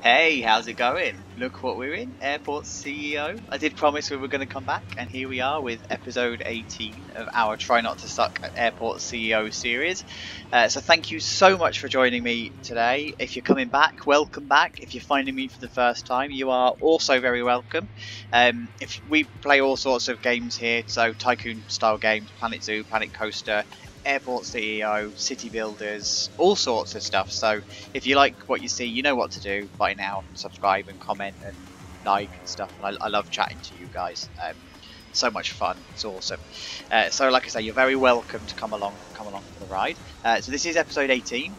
Hey, how's it going? Look what we're in, Airport CEO. I did promise we were going to come back, and here we are with episode 18 of our Try Not to Suck at Airport CEO series. So thank you so much for joining me today. If you're coming back, welcome back. If you're finding me for the first time, you are also very welcome. If we play all sorts of games here, so tycoon style games, Planet Zoo, Planet Coaster, Airport CEO, City Builders, all sorts of stuff. So if you like what you see, you know what to do by now. Subscribe and comment and like and stuff. And I love chatting to you guys. So much fun. It's awesome. So like I say, you're very welcome to come along for the ride. So this is episode 18.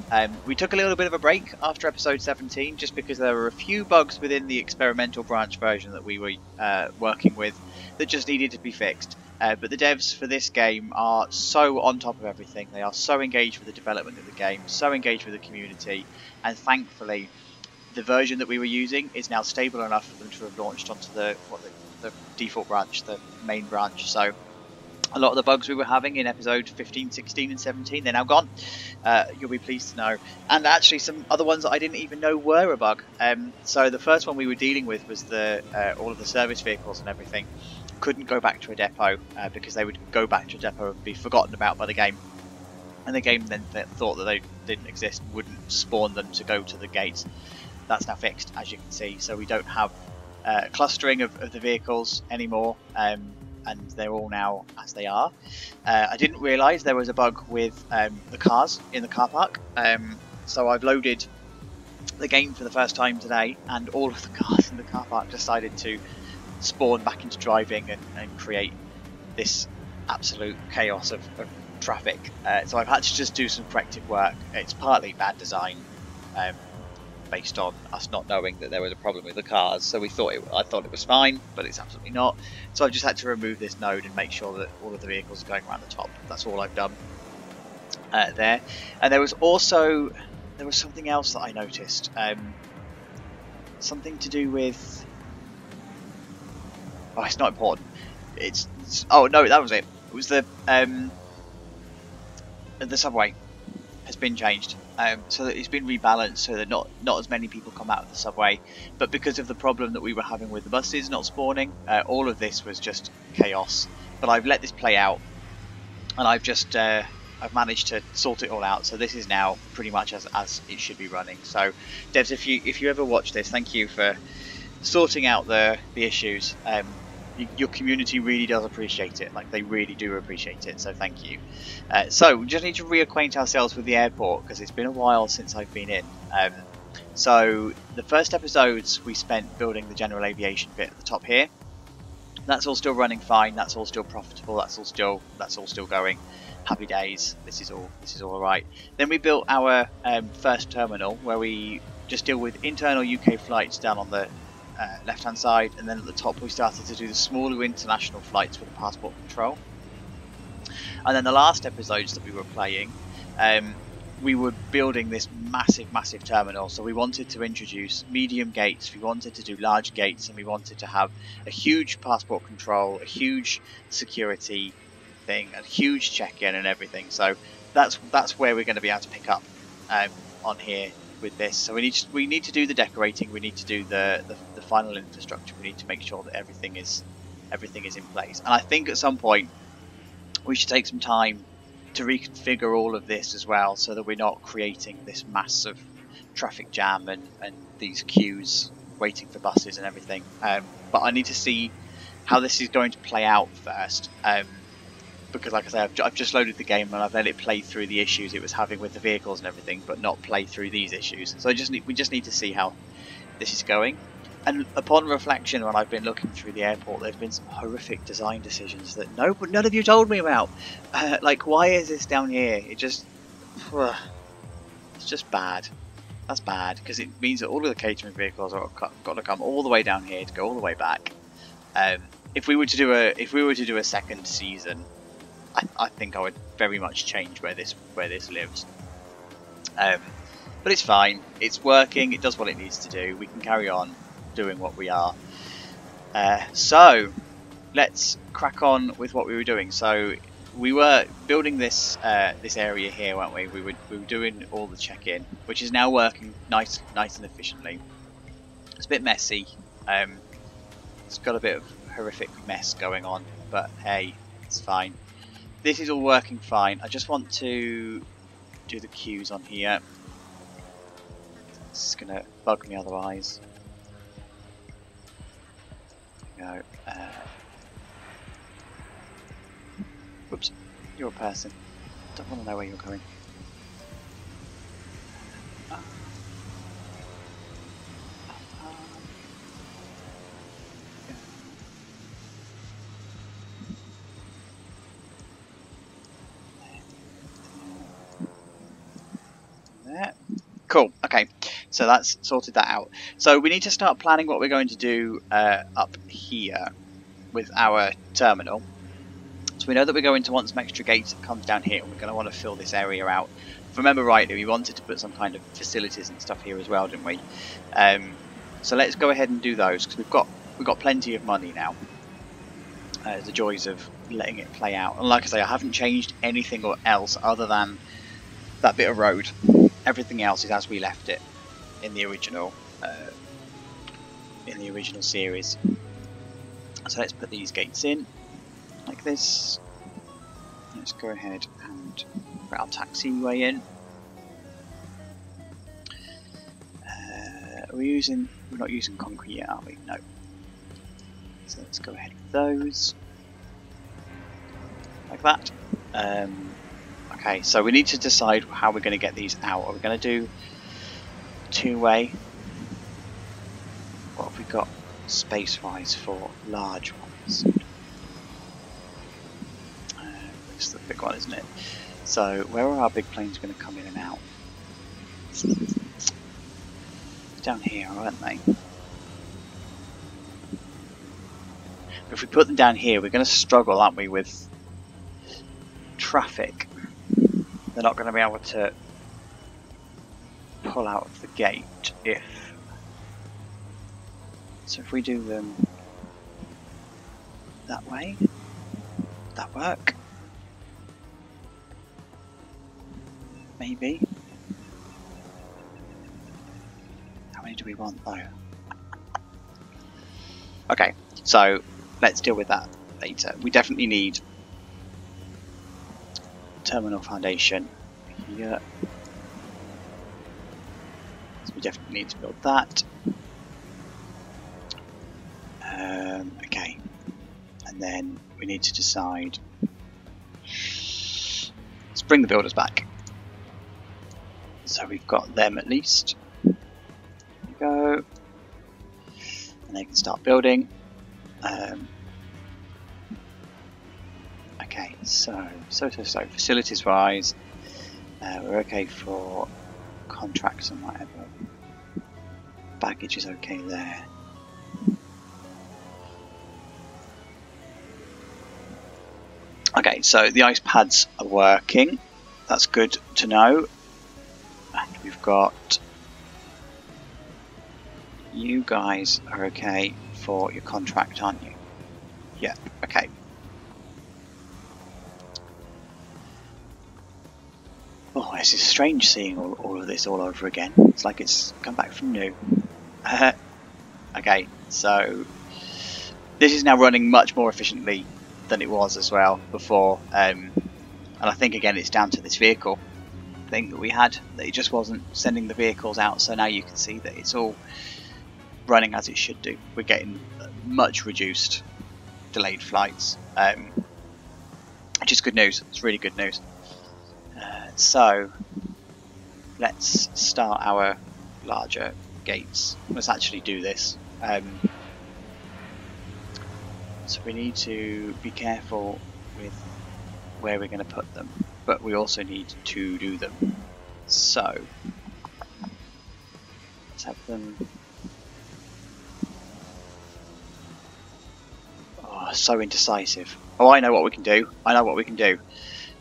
We took a little bit of a break after episode 17 just because there were a few bugs within the experimental branch version that we were working with that just needed to be fixed. But the devs for this game are so on top of everything. They are so engaged with the development of the game, so engaged with the community, and thankfully the version that we were using is now stable enough for them to have launched onto the default branch, the main branch. So a lot of the bugs we were having in episode 15, 16 and 17, they're now gone. You'll be pleased to know. And actually some other ones that I didn't even know were a bug. So the first one we were dealing with was all of the service vehicles and everything couldn't go back to a depot because they would go back to a depot and be forgotten about by the game. And the game then thought that they didn't exist, wouldn't spawn them to go to the gates. That's now fixed, as you can see. So we don't have clustering of the vehicles anymore. And they're all now as they are. I didn't realise there was a bug with the cars in the car park. So I've loaded the game for the first time today, and all of the cars in the car park decided to spawn back into driving and create this absolute chaos of traffic. So I've had to just do some corrective work. It's partly bad design, based on us not knowing that there was a problem with the cars. So I thought it was fine, but it's absolutely not. So I've just had to remove this node and make sure that all of the vehicles are going around the top. That's all I've done there. And there was something else that I noticed. Something to do with. Oh, it's not important. Oh no, that was it. It was the subway has been changed, so that it's been rebalanced so that not as many people come out of the subway. But because of the problem that we were having with the buses not spawning, all of this was just chaos. But I've let this play out, and I've managed to sort it all out. So this is now pretty much as it should be running. So devs, if you ever watch this, thank you for sorting out the issues. Your community really does appreciate it. Like, they really do appreciate it, so thank you. So we just need to reacquaint ourselves with the airport because it's been a while since I've been in. So the first episodes we spent building the general aviation bit at the top here. That's all still running fine. That's all still profitable. That's all still going. Happy days. This is all right. Then we built our first terminal where we just deal with internal UK flights down on the left hand side, and then at the top we started to do the smaller international flights with the passport control. And then the last episodes that we were playing, we were building this massive terminal. So we wanted to introduce medium gates, we wanted to do large gates, and we wanted to have a huge passport control, a huge security thing, a huge check-in and everything. So that's where we're going to be able to pick up on here with this. So we need to do the decorating, we need to do the final infrastructure, we need to make sure that everything is in place. And I think at some point we should take some time to reconfigure all of this as well, so that we're not creating this massive traffic jam and these queues waiting for buses and everything. But I need to see how this is going to play out first. Because like I say, I've just loaded the game and I've let it play through the issues it was having with the vehicles and everything, but not play through these issues. So we just need to see how this is going. And upon reflection, when I've been looking through the airport, there's been some horrific design decisions that none of you told me about. Like, why is this down here? It's just bad. That's bad, because it means that all of the catering vehicles are got to come all the way down here to go all the way back. If we were to do a second season, I think I would very much change where this lives. But it's fine. It's working. It does what it needs to do. We can carry on doing what we are. So let's crack on with what we were doing. So we were building this area here, weren't we? We were doing all the check-in, which is now working nice and efficiently. It's a bit messy. It's got a bit of horrific mess going on, but hey, it's fine. This is all working fine. I just want to do the queues on here. It's gonna bug me otherwise. There we go. Whoops, you're a person. Don't want to know where you're going. There. Cool. Okay, so that's sorted that out. So we need to start planning what we're going to do up here with our terminal. So we know that we're going to want some extra gates that comes down here, and we're going to want to fill this area out. If I remember rightly, we wanted to put some kind of facilities and stuff here as well, didn't we? So let's go ahead and do those, because we've got plenty of money now. The joys of letting it play out. And like I say, I haven't changed anything else other than that bit of road. Everything else is as we left it in the original series. So let's put these gates in like this. Let's go ahead and put our taxiway in. We're not using concrete yet, are we? No. So let's go ahead with those like that. Okay, so we need to decide how we're going to get these out. Are we going to do two-way? What have we got space-wise for large ones? It's the big one, isn't it? So where are our big planes going to come in and out? Down here, aren't they? If we put them down here, we're going to struggle, aren't we, with traffic. They're not going to be able to pull out of the gate if... So if we do them that way, would that work? Maybe. How many do we want though? Okay, so let's deal with that later. We definitely need terminal foundation here. So we definitely need to build that. Okay, and then we need to decide. Let's bring the builders back. So we've got them at least. There we go, and they can start building. Okay, so facilities wise, we're okay for contracts and whatever. Baggage is okay there. Okay, so the ice pads are working. That's good to know. And we've got you guys are okay for your contract, aren't you? Yeah, okay. Oh, this is strange seeing all of this all over again. It's like it's come back from new. Okay, so this is now running much more efficiently than it was as well before. And I think again it's down to this vehicle thing that we had, that it just wasn't sending the vehicles out, so now you can see that it's all running as it should do. We're getting much reduced delayed flights, which is good news. It's really good news. So let's start our larger gates. Let's actually do this. So we need to be careful with where we're going to put them, but we also need to do them. So let's have them. Oh, so indecisive. Oh, I know what we can do. I know what we can do.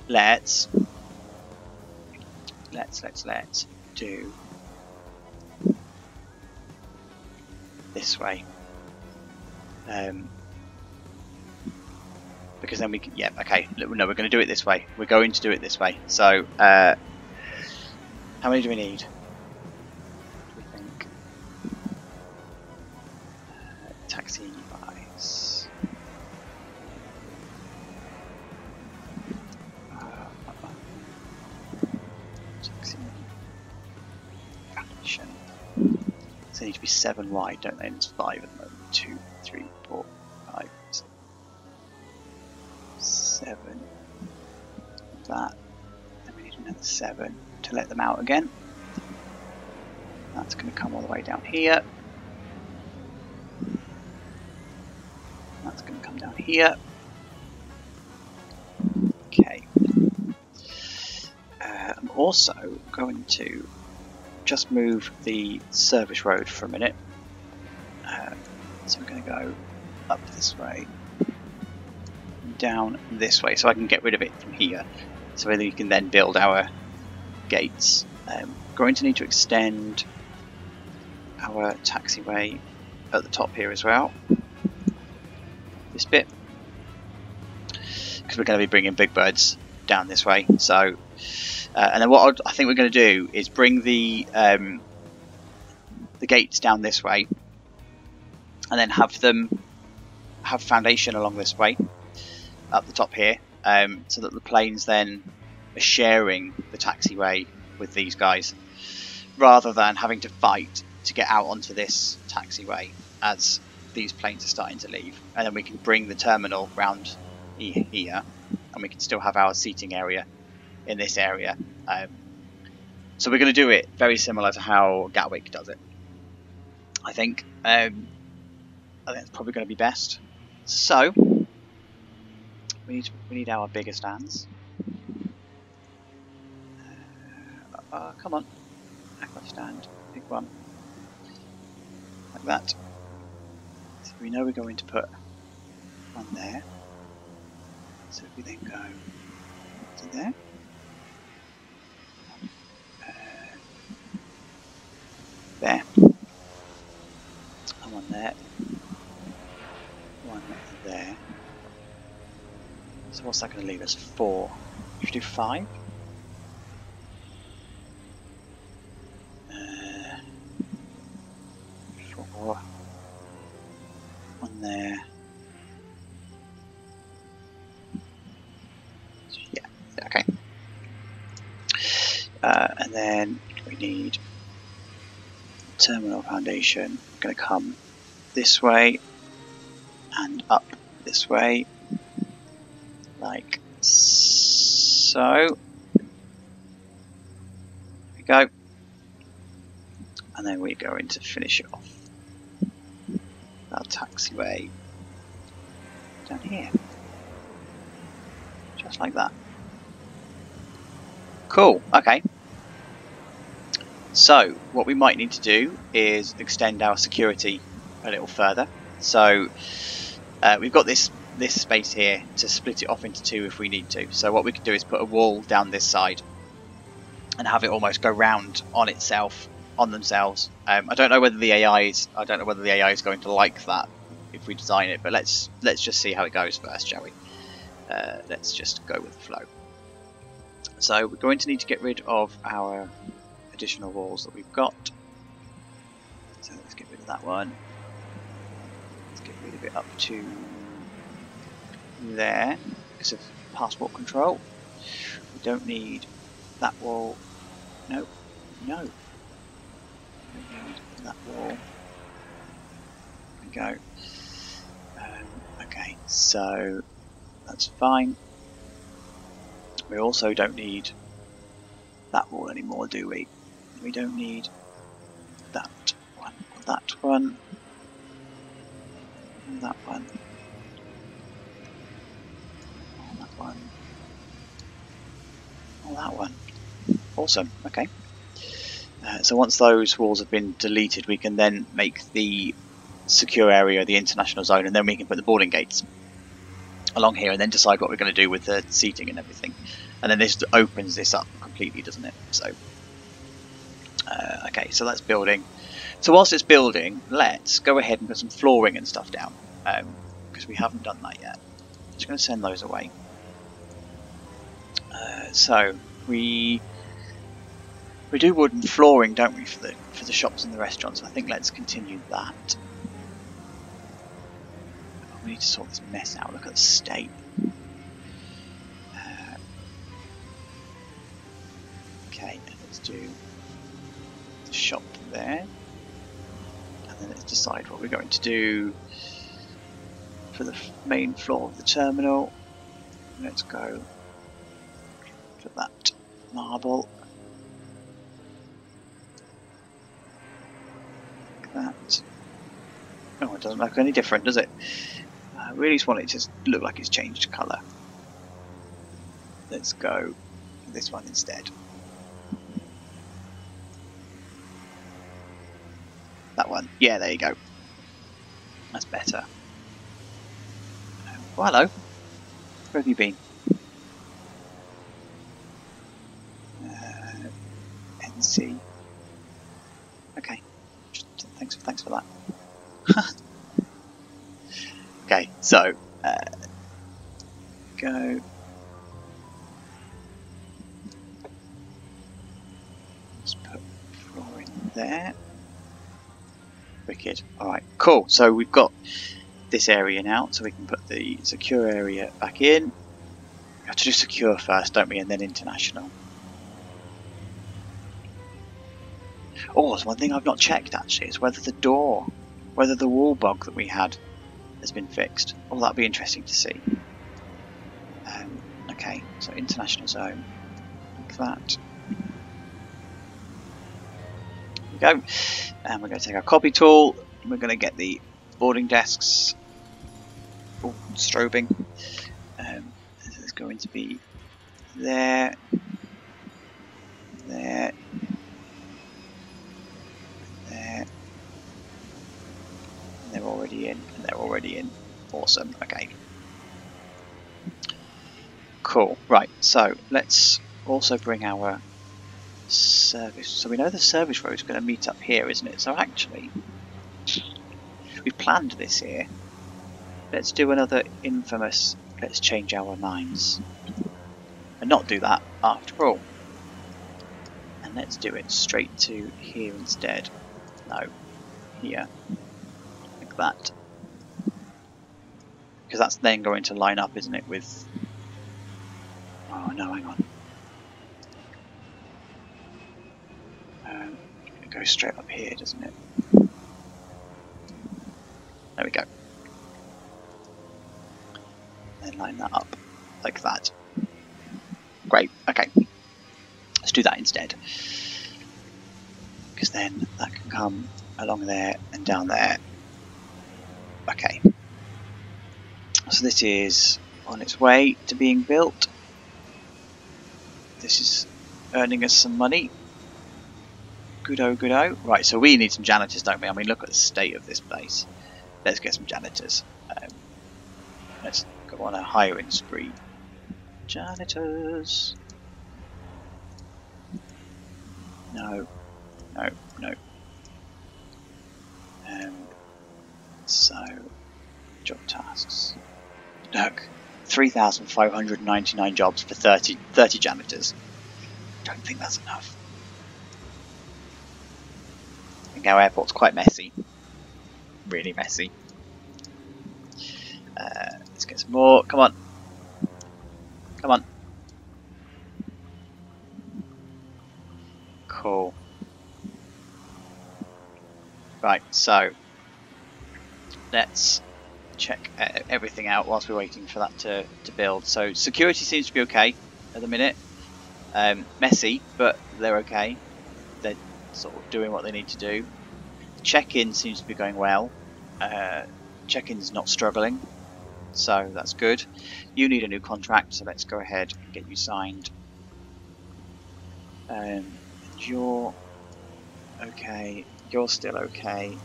Let's do this way. Because then we can, yeah, okay, no, we're going to do it this way. We're going to do it this way. So, how many do we need? What do we think? taxi wise. Taxi foundation. So they need to be 7 wide, don't they? And it's 5 at the moment. 2, 3, 4, 5, 7. That. Then we need another 7 to let them out again. That's going to come all the way down here. That's going to come down here. Okay. I'm also going to just move the service road for a minute. So we're going to go up this way, down this way, so I can get rid of it from here. So whether you can then build our gates. Going to need to extend our taxiway at the top here as well. This bit, because we're going to be bringing big birds down this way. So, and then what I think we're going to do is bring the gates down this way, and then have them have foundation along this way, up the top here, so that the planes then are sharing the taxiway with these guys, rather than having to fight to get out onto this taxiway as these planes are starting to leave. And then we can bring the terminal round here, and we can still have our seating area in this area. So we're going to do it very similar to how Gatwick does it, I think. I think it's probably going to be best. So we need our bigger stands. Come on, aqua stand, big one, like that. So we know we're going to put one there. So if we then go to there, there, and one there, one there. So what's that going to leave us? 4. You should do 5. 4. One there. Yeah. Okay. And then we need terminal foundation. Going to come this way and up this way, like so. There we go. And then we're going to finish it off our taxiway down here, just like that. Cool. Okay. So what we might need to do is extend our security a little further. So we've got this space here to split it off into 2 if we need to. So what we could do is put a wall down this side and have it almost go round on itself, on themselves. I don't know whether the AI is going to like that if we design it, but let's just see how it goes first, shall we? Let's just go with the flow. So we're going to need to get rid of our additional walls that we've got. So let's get rid of that one. Let's get rid of it up to there because of passport control. We don't need that wall. No. We don't need that wall. There we go. Okay, so that's fine. We also don't need that wall anymore, do we? We don't need that one, or that one, and that one, or that one, or that one. Awesome, okay. So once those walls have been deleted, we can then make the secure area the international zone, and then we can put the boarding gates along here and then decide what we're going to do with the seating and everything. And then this opens this up completely, doesn't it? So okay, so that's building. So whilst it's building, let's go ahead and put some flooring and stuff down, because we haven't done that yet. I'm just going to send those away. So we do wooden flooring, don't we, for the shops and the restaurants? I think let's continue that. We need to sort this mess out. Look at the state. Okay, let's do the shop there. And then let's decide what we're going to do for the main floor of the terminal. Let's go for that marble. Like that. Oh, it doesn't look any different, does it? I really just want it to look like it's changed colour. Let's go for this one instead. That one. Yeah, there you go. That's better. Oh, hello. Where have you been? NC. Okay. Thanks for that. Okay, so go. Let's put floor in there. Wicked. Alright, cool. So we've got this area now, so we can put the secure area back in. We have to do secure first, don't we, and then international. Oh, there's one thing I've not checked actually, is whether the wall bug that we had has been fixed. Oh, that'd be interesting to see. Okay, so international zone, like that. There we go. And we're going to take our copy tool. We're going to get the boarding desks. Oh, strobing. This is going to be there, there, there. And they're already in, and they're already in. Awesome. Okay. Cool. Right. So let's also bring our service. So we know the service road is going to meet up here, isn't it? So actually, we've planned this here. Let's do another infamous. Let's change our minds and not do that after all. And let's do it straight to here instead. No, here, like that. Because that's then going to line up, isn't it, with... Oh no, hang on. It goes straight up here, doesn't it? There we go. Then line that up like that. Great, okay. Let's do that instead. Because then that can come along there and down there. Okay. So this is on its way to being built. This is earning us some money. Good-o, good-o. Right, so we need some janitors, don't we? I mean, look at the state of this place. Let's get some janitors. Let's go on a hiring spree. Janitors. No, no, no. So, job tasks. Look, 3,599 jobs for 30 janitors. Don't think that's enough. I think our airport's quite messy. Really messy. Let's get some more. Come on. Come on. Cool. Right, so let's check everything out whilst we're waiting for that to build. So security seems to be okay at the minute. Messy, but they're okay. They're sort of doing what they need to do. Check-in seems to be going well. Check-in's not struggling, so that's good. You need a new contract, so let's go ahead and get you signed. You're okay. You're still okay.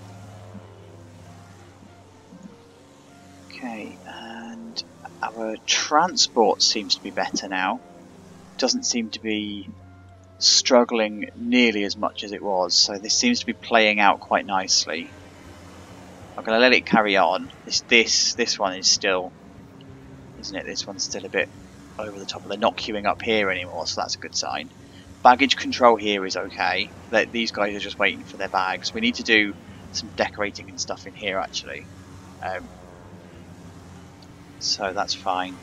Okay, and our transport seems to be better now. Doesn't seem to be struggling nearly as much as it was, so this seems to be playing out quite nicely. I'm going to let it carry on. This one is still, isn't it? This one's still a bit over the top. They're not queuing up here anymore, so that's a good sign. Baggage control here is okay. These guys are just waiting for their bags. We need to do some decorating and stuff in here actually. so that's fine.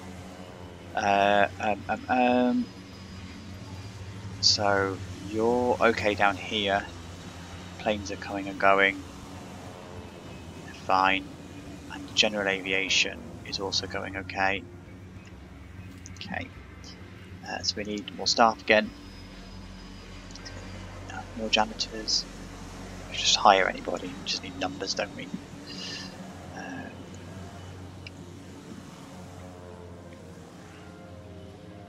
So you're okay down here. Planes are coming and going. Fine. And general aviation is also going okay. Okay. So we need more staff again. More janitors. We just hire anybody. We just need numbers, don't we?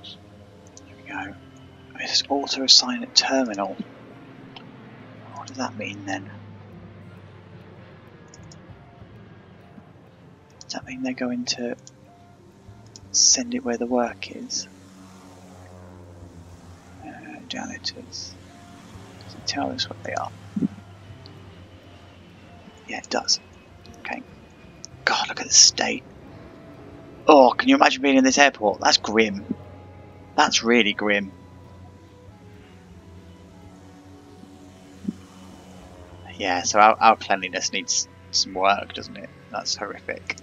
Here we go. It's auto assign a terminal. What does that mean then? Does that mean they're going to send it where the work is? Janitors. Does it tell us what they are? Yeah, it does. Okay. God, look at the state. Oh, can you imagine being in this airport? That's grim. That's really grim. Yeah, so our cleanliness needs some work, doesn't it? That's horrific.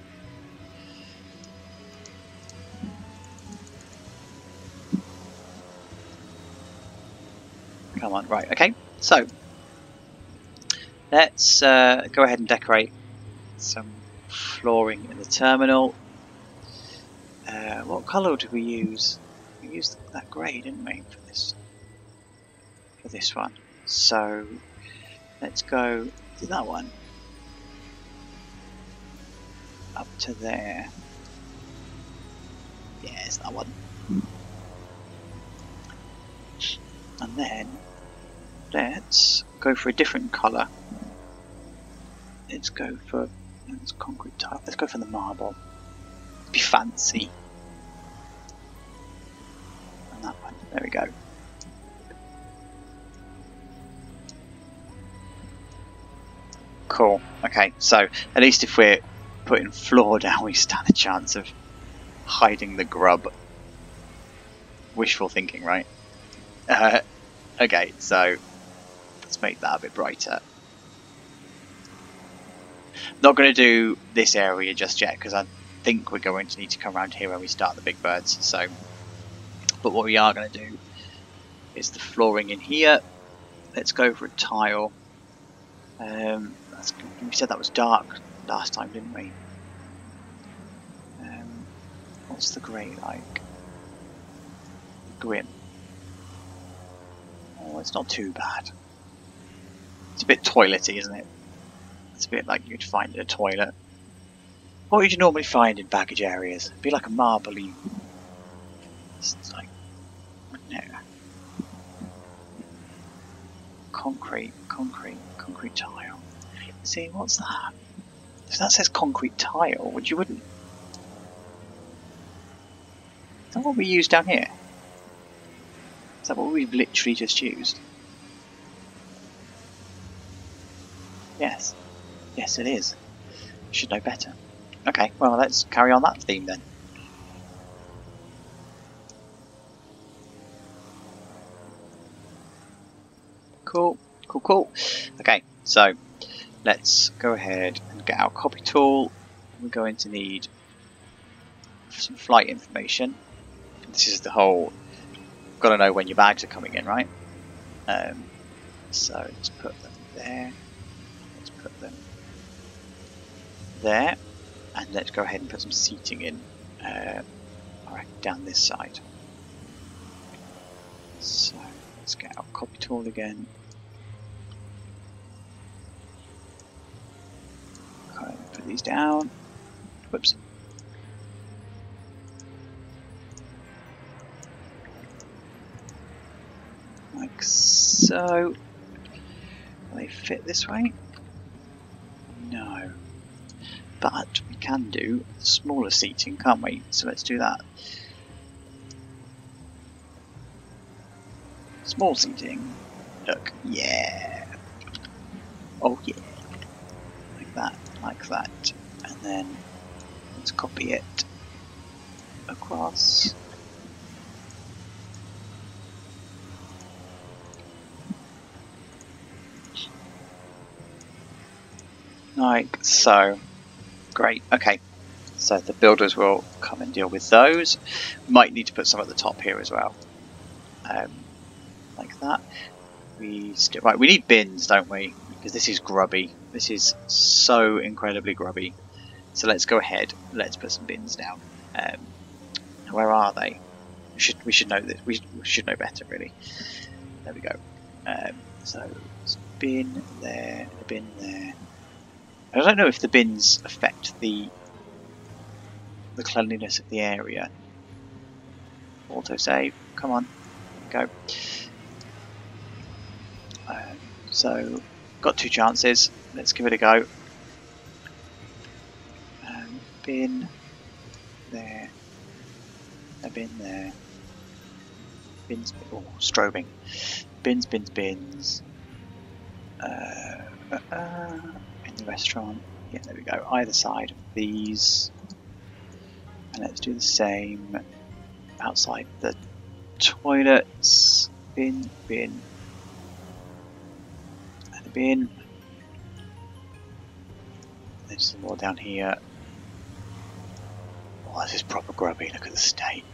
Come on, right, okay. So, let's go ahead and decorate some flooring in the terminal. What colour did we use? We used that grey, didn't we, for this one? So let's go to that one up to there. Yeah, it's that one. And then let's go for a different colour. Let's go for concrete tile. Let's go for the marble. Be fancy. And that one. There we go. Cool. Okay, so at least if we're putting floor down, we stand a chance of hiding the grub. Wishful thinking, right? Okay, so let's make that a bit brighter. Not going to do this area just yet because I think we're going to need to come around here when we start the big birds. So, but what we are going to do is the flooring in here. Let's go for a tile. We said that was dark last time, didn't we? What's the grey like? Grim. Oh, it's not too bad. It's a bit toilety, isn't it? It's a bit like you'd find in a toilet. What would you normally find in baggage areas? It'd be like a marbly. It's like, no. Concrete tile. See, what's that? If that says concrete tile, which you wouldn't. Is that what we use down here? Is that what we've literally just used? Yes. Yes, it is. Should know better. Okay, well, let's carry on that theme then. Cool. Okay, so let's go ahead and get our copy tool. We're going to need some flight information. This is the whole, got to know when your bags are coming in, right? So let's put them there. Let's put them there. And let's go ahead and put some seating in right down this side. So let's get our copy tool again. Put these down. Whoops. Like so. Will they fit this way? No. But we can do smaller seating, can't we? So let's do that. Small seating. Look, yeah. Oh yeah. Like that. And then let's copy it across. Like so. Great, okay. So the builders will come and deal with those. We might need to put some at the top here as well, like that. Right, we need bins, don't we? Because this is grubby. This is so incredibly grubby. So let's go ahead. Let's put some bins down. Where are they? We should know this. We should know better, really. There we go. So it's bin there, a bin there. I don't know if the bins affect the cleanliness of the area. Autosave. Come on, go. So got 2 chances. Let's give it a go. Bin there, a bin there. Bins. Oh, strobing. Bins. In the restaurant. Yeah, there we go. Either side of these. And let's do the same outside the toilets. Bin. And a bin. There's some more down here. Oh, this is proper grubby. Look at the state.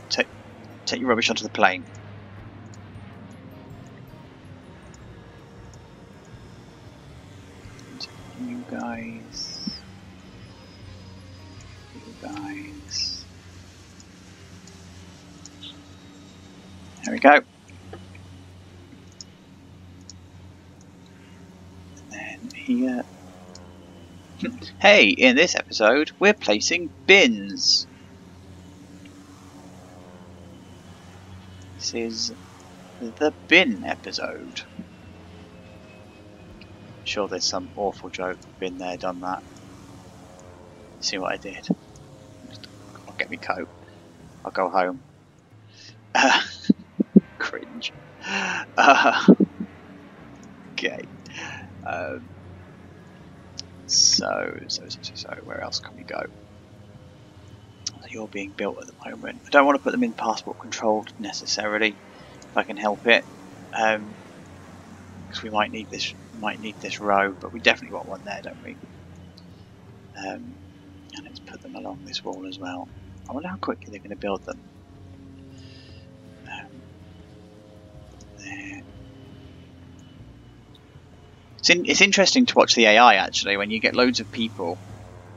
Take your rubbish onto the plane. And you guys. There we go. And then here. Hey, in this episode, we're placing bins. This is the bin episode. Sure, there's some awful joke. Been there, done that. See what I did? I'll get me coat. I'll go home. Cringe. Okay. So where else can we go? You're being built at the moment. I don't want to put them in passport controlled necessarily, if I can help it, because we might need this. Row, but we definitely want one there, don't we? And let's put them along this wall as well. I wonder how quickly they're going to build them. There. It's interesting to watch the AI actually when you get loads of people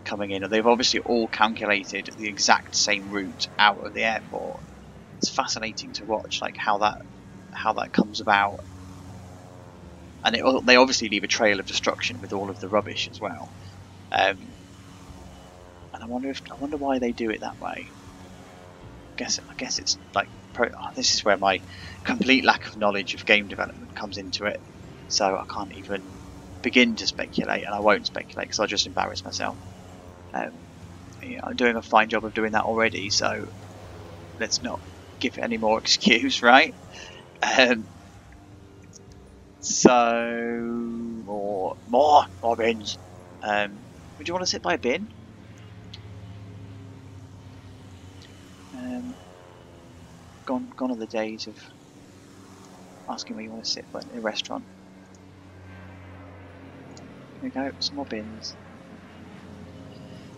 coming in, and they've obviously all calculated the exact same route out of the airport. It's fascinating to watch, like how that comes about, and they obviously leave a trail of destruction with all of the rubbish as well. And I wonder why they do it that way. I guess it's like this is where my complete lack of knowledge of game development comes into it. So I can't even begin to speculate, and I won't speculate because I'll just embarrass myself. Yeah, I'm doing a fine job of doing that already, so let's not give it any more excuse, right? So more bins. Would you want to sit by a bin? Gone are the days of asking where you want to sit in a restaurant. Here we go, some more bins.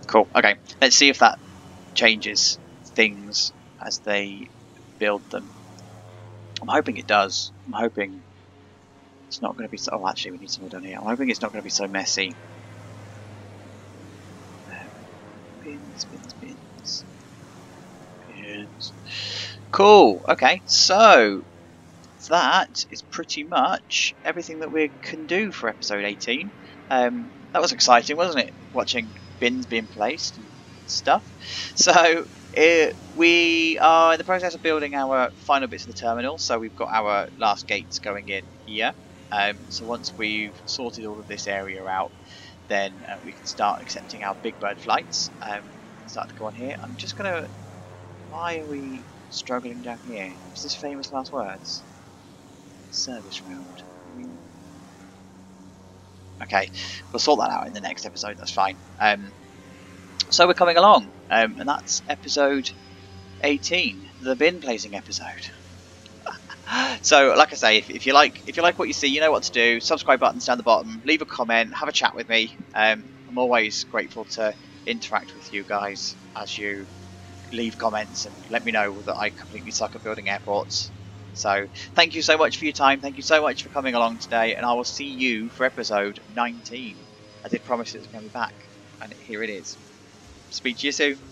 Cool, okay, let's see if that changes things as they build them. I'm hoping it does. I'm hoping it's not going to be so... Oh, actually, we need some more down here. I'm hoping it's not going to be so messy. Bins. Cool, okay, so that is pretty much everything that we can do for episode 18. That was exciting, wasn't it? Watching bins being placed and stuff. So we are in the process of building our final bits of the terminal. So we've got our last gates going in here. So once we've sorted all of this area out, then we can start accepting our big bird flights. Start to go on here. I'm just gonna... Why are we struggling down here? Is this famous last words? Service round. Okay, we'll sort that out in the next episode, that's fine. So we're coming along, and that's episode 18, the bin placing episode. So, like I say, if you like what you see, you know what to do. Subscribe button's down the bottom. Leave a comment, have a chat with me. I'm always grateful to interact with you guys as you leave comments and let me know that I completely suck at building airports. So thank you so much for your time. Thank you so much for coming along today, and I will see you for episode 19. I did promise it was going to be back, and here it is. Speak to you soon.